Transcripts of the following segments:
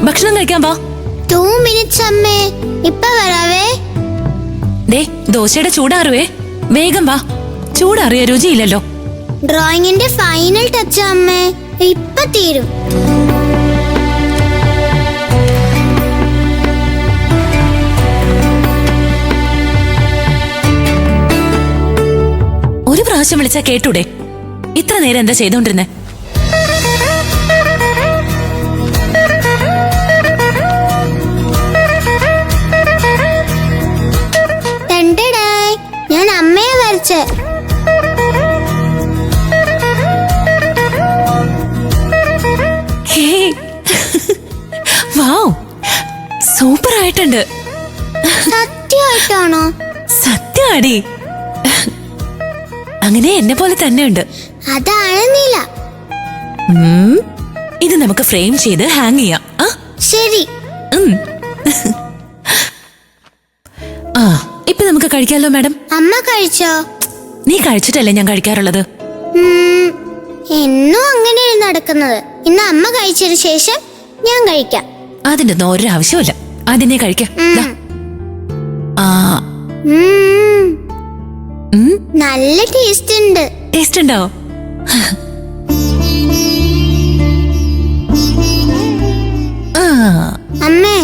ഭക്ഷണം കഴിക്കാൻ വാ. 2 minutes അമ്മേ, ഇപ്പൊ വരാവേ. ദേ ദോശയുടെ ചൂടാറുവേ, വേഗം വാ. ചൂടാറിയ രുചിയില്ലല്ലോ. ഡ്രോയിങ്ങിന്റെ ഫൈനൽ ടച്ച് അമ്മേ, ഇപ്പൊ തീരും. ഒരു പ്രാവശ്യം വിളിച്ചാ കേട്ടൂടെ? ഇത്ര നേരം എന്താ ചെയ്തോണ്ടിരുന്നേ? ഞാൻ അമ്മയെ വരച്ച്. സൂപ്പർ ആയിട്ടുണ്ട്. സത്യമായിട്ടാണോ? സത്യമാടി. അങ്ങനെ എന്നെ പോലെ തന്നെ ഉണ്ട്. അതാണ് നീല. ഇത് നമുക്ക് ഫ്രെയിം ചെയ്ത് ഹാങ് ചെയ്യാം. ശരി. ഇപ്പൊ നമുക്ക് കഴിക്കാലോ മാഡം. അമ്മ കഴിച്ചോ? നീ കഴിച്ചിട്ടല്ലേ ഞാൻ കഴിക്കാറുള്ളത്. എന്നും അങ്ങനെയാണ് നടക്കുന്നത്. ഇന്ന് അമ്മ കഴിച്ചതിന് ശേഷം ഞാൻ കഴിക്കാം. അതിന്റെ ഒന്നും ഒരു ആവശ്യമില്ല. അതിനെ കഴിക്കാം. നല്ല ടേസ്റ്റ് ഉണ്ട്. ടേസ്റ്റ് ഉണ്ടോ? അമ്മേ,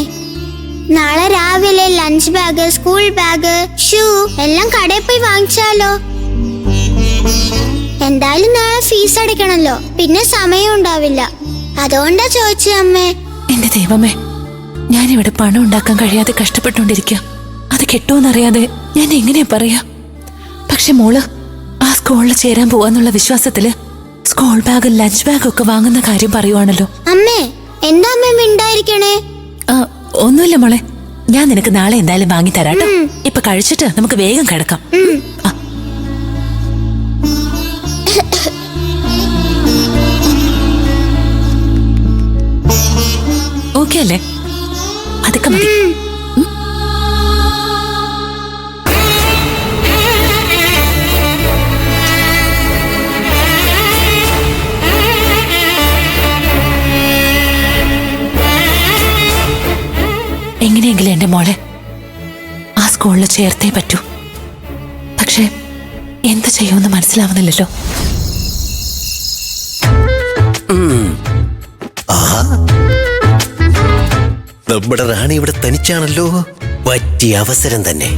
നാളെ രാവിലെ lunch bag, school bag, shoe എല്ലാം കടയിൽ പോയി വാങ്ങിച്ചാലോ? എന്തായാലും നാളെ ഫീസ് അടയ്ക്കണല്ലോ, പിന്നെ സമയം ഉണ്ടാവില്ല. അതുകൊണ്ടാ ചോദിച്ചേ അമ്മേ. എന്റെ ദൈവമേ, ഞാനിവിടെ പണം ഉണ്ടാക്കാൻ കഴിയാതെ കഷ്ടപ്പെട്ടുകൊണ്ടിരിക്കുക. അത് കിട്ടുമെന്നറിയാതെ ഞാൻ എങ്ങനെയാ പറയാ? പക്ഷെ മോള് ആ സ്കൂളിൽ ചേരാൻ പോവാന്നുള്ള വിശ്വാസത്തില് സ്കൂൾ ബാഗ്, ലഞ്ച് ബാഗ് ഒക്കെ വാങ്ങുന്ന കാര്യം പറയുവാണല്ലോ. അമ്മേ, എന്താ അമ്മ മിണ്ടായിരിക്കണേ? ഒന്നുമില്ല മോളെ, ഞാൻ നിനക്ക് നാളെ എന്തായാലും വാങ്ങി തരാട്ടോ. ഇപ്പൊ കഴിച്ചിട്ട് നമുക്ക് വേഗം കിടക്കാം. ഓക്കെ അല്ലേ? അതൊക്കെ മതി. എങ്ങനെയെങ്കിലും എന്റെ മോളെ ആ സ്കൂളിൽ ചേർത്തേ പറ്റൂ. പക്ഷെ എന്ത് ചെയ്യുമെന്ന് മനസ്സിലാവുന്നില്ലല്ലോ. നമ്മുടെ റാണി ഇവിടെ തനിച്ചാണല്ലോ. പറ്റിയ അവസരം തന്നെ.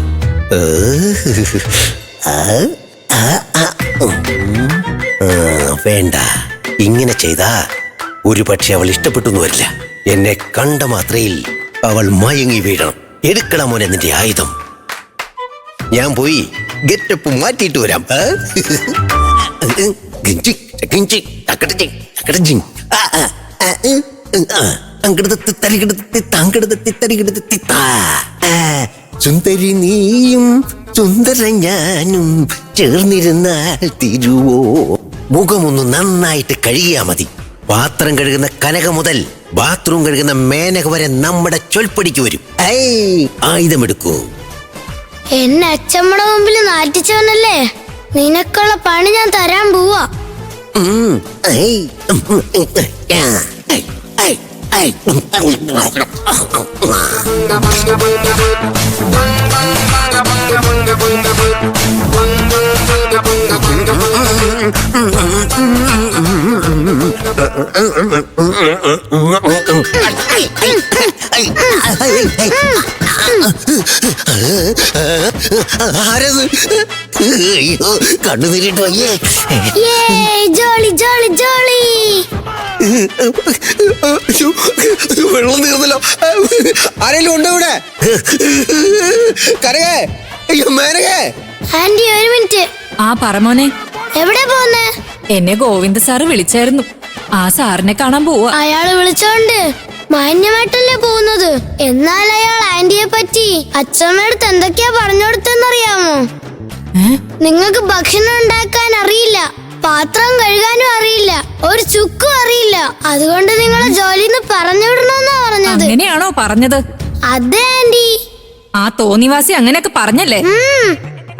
വേണ്ട, ഇങ്ങനെ ചെയ്താ ഒരു പക്ഷെ അവൾ ഇഷ്ടപ്പെട്ടു വരില്ല. എന്നെ കണ്ട മാത്രയിൽ അവൾ മയങ്ങി വീഴണം. എടുക്കണം മോനെ നിന്റെ ആയുധം. ഞാൻ പോയി ഗെറ്റപ്പ് മാറ്റിയിട്ട് വരാം. സുന്ദരി നീയും സുന്ദര ഞാനും ചേർന്നിരുന്നാൽ തിരുവോ. മുഖമൊന്ന് നന്നായിട്ട് കഴുകിയാ മതി. പാത്രം കഴുകുന്ന കനക മുതൽ ബാത്റൂം കഴുകുന്ന മേനക വരെ നമ്മുടെ ചൊൽപ്പടിക്ക് വരും. ആയുധമെടുക്കൂ. എന്നെ അച്ഛമ്മയുടെ മുമ്പിൽ നാറ്റിച്ചവനല്ലേ? നിനക്കുള്ള പണി ഞാൻ തരാൻ പോവാ. കണ്ണുനീരിട്ട് വയ്യേ. ജോളി ജോളി ജോളി. വെള്ളം തീർന്നല്ലോ. ആരെങ്കിലും ഉണ്ടോ ഇവിടെ? കരകേ, മേനകേ. ആന്റി, ഒരു മിനിറ്റ്. പറമോനെ, എവിടെ പോന്നെ? എന്നെ ഗോവിന്ദ സാറ് വിളിച്ചായിരുന്നു. ആ സാറിനെ കാണാൻ പോവാ. അയാള് വിളിച്ചോണ്ട് മാന്യമായിട്ടല്ലേ പോകുന്നത്. എന്നാൽ അയാൾ ആന്റിയെ പറ്റി അച്ഛമ്മടുത്ത് എന്തൊക്കെയാ പറഞ്ഞു കൊടുത്തെന്നറിയാമോ? നിങ്ങൾക്ക് ഭക്ഷണം ഉണ്ടാക്കാൻ അറിയില്ല, പാത്രം കഴുകാനും അറിയില്ല, ഒരു ചുക്കും അറിയില്ല. അതുകൊണ്ട് നിങ്ങളെ ജോലിന്ന് പറഞ്ഞു വിടണമെന്നാ പറഞ്ഞത്. അങ്ങനെയാണോ പറഞ്ഞത്? അതെ ആന്റി. ആ തോന്നിവാസി അങ്ങനെയൊക്കെ പറഞ്ഞല്ലേ?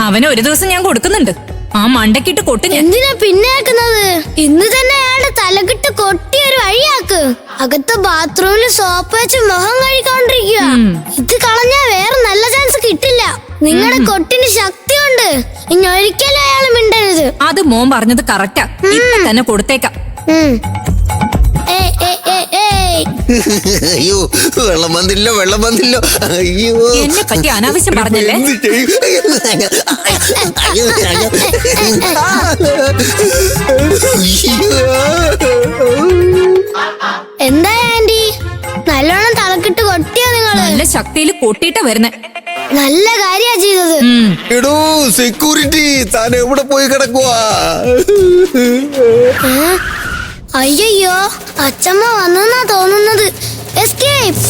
അവന് ഒരു ദിവസം ഞാൻ കൊടുക്കുന്നുണ്ട്. ആ മണ്ടക്കിട്ട് കൊട്ട് ഞാൻ. എന്തിനാ പിന്നേക്കുന്നത്? ഇന്ന് തന്നെ അയാളുടെ തലകിട്ട് കൊട്ടി ഒരു വഴിയാക്ക്. അകത്ത് ബാത്റൂമിൽ സോപ്പ് വെച്ച് മുഖം കഴുകിക്കൊണ്ടിരിക്കുക. ഇത് കളഞ്ഞാ വേറെ നല്ല ചാൻസ് കിട്ടില്ല. നിങ്ങളുടെ കൊട്ടിന് ശക്തിയുണ്ട്. ഇനി ഒരിക്കലും അയാൾ മിണ്ടരുത്. അത് മോൻ പറഞ്ഞത് കറക്റ്റാ. ഇപ്പൊ തന്നെ കൊടുത്തേക്കാം. ഏയ്, ഏയ്, ഏയ്, ഏയ്. അയ്യോ വെള്ളം വന്നില്ലോ. അയ്യോ എന്നെ പറ്റി അനാവശ്യം പറഞ്ഞല്ലേ? എന്ത് ചെയ്യും? അയ്യോ. എന്താ ആന്റി, നല്ലോണം തലക്കിട്ട് കൊട്ടിയോ നിങ്ങള്? നല്ല ശക്തിയിൽ കൊട്ടിയിട്ടാ വരുന്നേ. നല്ല കാര്യാ ചെയ്തത്. എടോ സെക്യൂരിറ്റി, താൻ എവിടെ പോയി കിടക്കുവാ? അയ്യോ, അച്ഛമ്മ വന്നെന്നാ തോന്നുന്നത്. എസ്കേപ്പ്.